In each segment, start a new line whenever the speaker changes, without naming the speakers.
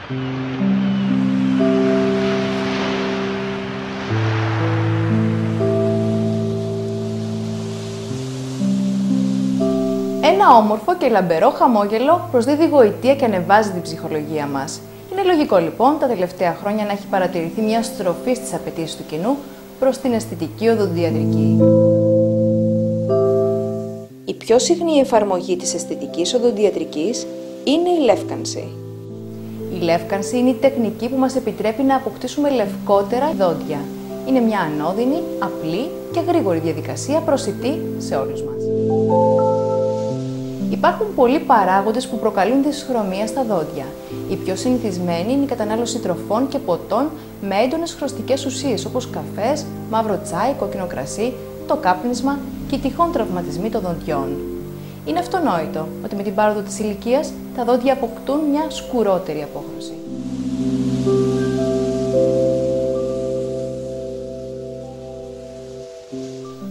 Ένα όμορφο και λαμπερό χαμόγελο προσδίδει γοητεία και ανεβάζει την ψυχολογία μας. Είναι λογικό λοιπόν τα τελευταία χρόνια να έχει παρατηρηθεί μια στροφή στις απαιτήσεις του κοινού προς την αισθητική οδοντιατρική. Η πιο συχνή εφαρμογή της αισθητικής οδοντιατρικής είναι η λεύκανση. Η λεύκανση είναι η τεχνική που μας επιτρέπει να αποκτήσουμε λευκότερα δόντια. Είναι μια ανώδυνη, απλή και γρήγορη διαδικασία προσιτή σε όλους μας. Υπάρχουν πολλοί παράγοντες που προκαλούν δυσχρωμία στα δόντια. Η πιο συνηθισμένη είναι η κατανάλωση τροφών και ποτών με έντονες χρωστικές ουσίες όπως καφές, μαύρο τσάι, κόκκινο κρασί, το κάπνισμα και οι τυχόν τραυματισμοί των δοντιών. Είναι αυτονόητο ότι με την πάροδο της ηλικίας τα δόντια αποκτούν μια σκουρότερη απόχρωση.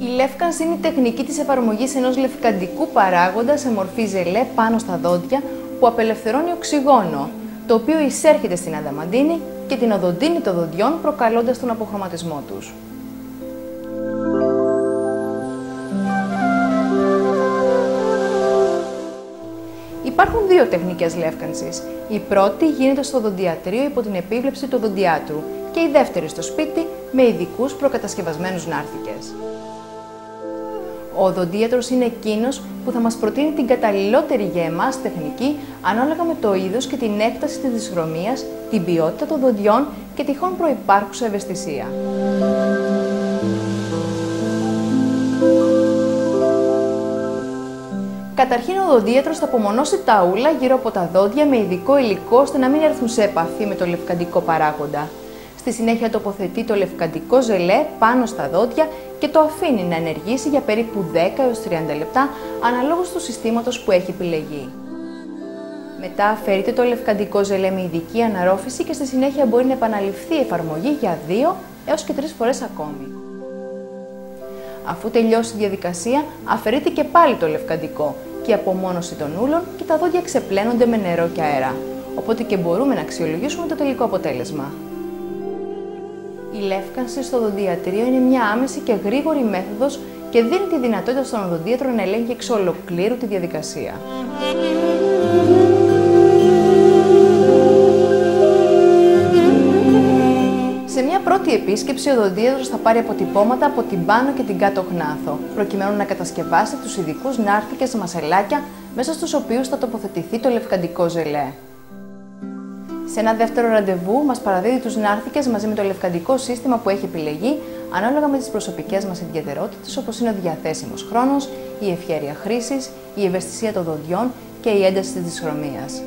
Η λεύκανση είναι η τεχνική της εφαρμογής ενός λευκαντικού παράγοντα σε μορφή ζελέ πάνω στα δόντια που απελευθερώνει οξυγόνο, το οποίο εισέρχεται στην αδαμαντίνη και την οδοντίνη των δοντιών προκαλώντας τον αποχρωματισμό τους. Υπάρχουν δύο τεχνικές λεύκανσης. Η πρώτη γίνεται στο οδοντιατρίο υπό την επίβλεψη του οδοντιάτρου και η δεύτερη στο σπίτι με ειδικούς προκατασκευασμένους νάρθηκες. Ο οδοντίατρος είναι εκείνος που θα μας προτείνει την καταλληλότερη για εμάς τεχνική ανάλογα με το είδος και την έκταση της δυσχρωμίας, την ποιότητα των δοντιών και τυχόν προϋπάρχουσα ευαισθησία. Καταρχήν, ο οδοντίατρος θα απομονώσει τα ούλα γύρω από τα δόντια με ειδικό υλικό ώστε να μην έρθουν σε επαφή με το λευκαντικό παράγοντα. Στη συνέχεια τοποθετεί το λευκαντικό ζελέ πάνω στα δόντια και το αφήνει να ενεργήσει για περίπου 10 έως 30 λεπτά αναλόγως του συστήματος που έχει επιλεγεί. Μετά αφαιρείται το λευκαντικό ζελέ με ειδική αναρρόφηση και στη συνέχεια μπορεί να επαναληφθεί η εφαρμογή για 2 έως και 3 φορές ακόμη. Αφού τελειώσει η διαδικασία, αφαιρείται και πάλι το λευκαντικό και η απομόνωση των ούλων και τα δόντια ξεπλένονται με νερό και αέρα, οπότε και μπορούμε να αξιολογήσουμε το τελικό αποτέλεσμα. Η λεύκανση στο οδοντιατρίο είναι μια άμεση και γρήγορη μέθοδος και δίνει τη δυνατότητα στον οδοντίατρο να ελέγχει εξ ολοκλήρου τη διαδικασία. Σε μια πρώτη επίσκεψη, ο οδοντίατρος θα πάρει αποτυπώματα από την πάνω και την κάτω γνάθο, προκειμένου να κατασκευάσει τους ειδικούς νάρθηκες μασελάκια μέσα στους οποίους θα τοποθετηθεί το λευκαντικό ζελέ. Σε ένα δεύτερο ραντεβού, μας παραδίδει τους νάρθηκες μαζί με το λευκαντικό σύστημα που έχει επιλεγεί, ανάλογα με τις προσωπικές μας ιδιαιτερότητες, όπως είναι ο διαθέσιμος χρόνος, η ευχέρεια χρήσης, η ευαισθησία των δοντιών και η ένταση της δυσχρωμίας.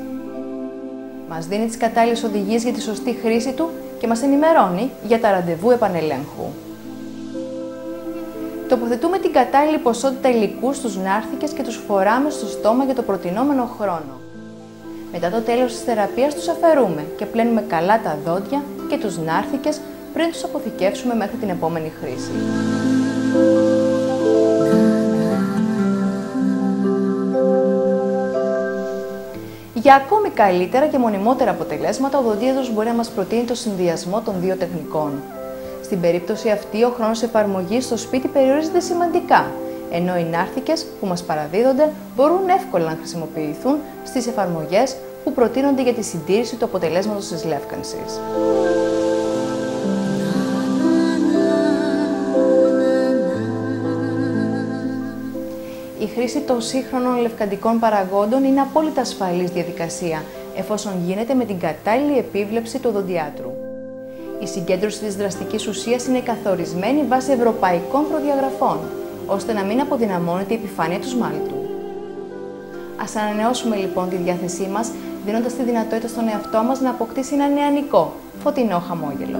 Μας δίνει τις κατάλληλες οδηγίες για τη σωστή χρήση του και μας ενημερώνει για τα ραντεβού επανελέγχου. Τοποθετούμε την κατάλληλη ποσότητα υλικού στους νάρθηκες και τους φοράμε στο στόμα για το προτινόμενο χρόνο. Μετά το τέλος της θεραπείας τους αφαιρούμε και πλένουμε καλά τα δόντια και τους νάρθηκες πριν τους αποθηκεύσουμε μέχρι την επόμενη χρήση. Για ακόμη καλύτερα και μονιμότερα αποτελέσματα, ο οδοντίατρος μπορεί να μας προτείνει το συνδυασμό των δύο τεχνικών. Στην περίπτωση αυτή, ο χρόνος εφαρμογής στο σπίτι περιορίζεται σημαντικά, ενώ οι νάρθηκες που μας παραδίδονται μπορούν εύκολα να χρησιμοποιηθούν στις εφαρμογές που προτείνονται για τη συντήρηση του αποτελέσματος της λεύκανσης. Η χρήση των σύγχρονων λευκαντικών παραγόντων είναι απόλυτα ασφαλής διαδικασία, εφόσον γίνεται με την κατάλληλη επίβλεψη του οδοντιάτρου. Η συγκέντρωση της δραστικής ουσίας είναι καθορισμένη βάσει ευρωπαϊκών προδιαγραφών, ώστε να μην αποδυναμώνεται η επιφάνεια του σμάλτου. Ας ανανεώσουμε λοιπόν τη διάθεσή μας, δίνοντας τη δυνατότητα στον εαυτό μας να αποκτήσει ένα νεανικό, φωτεινό χαμόγελο.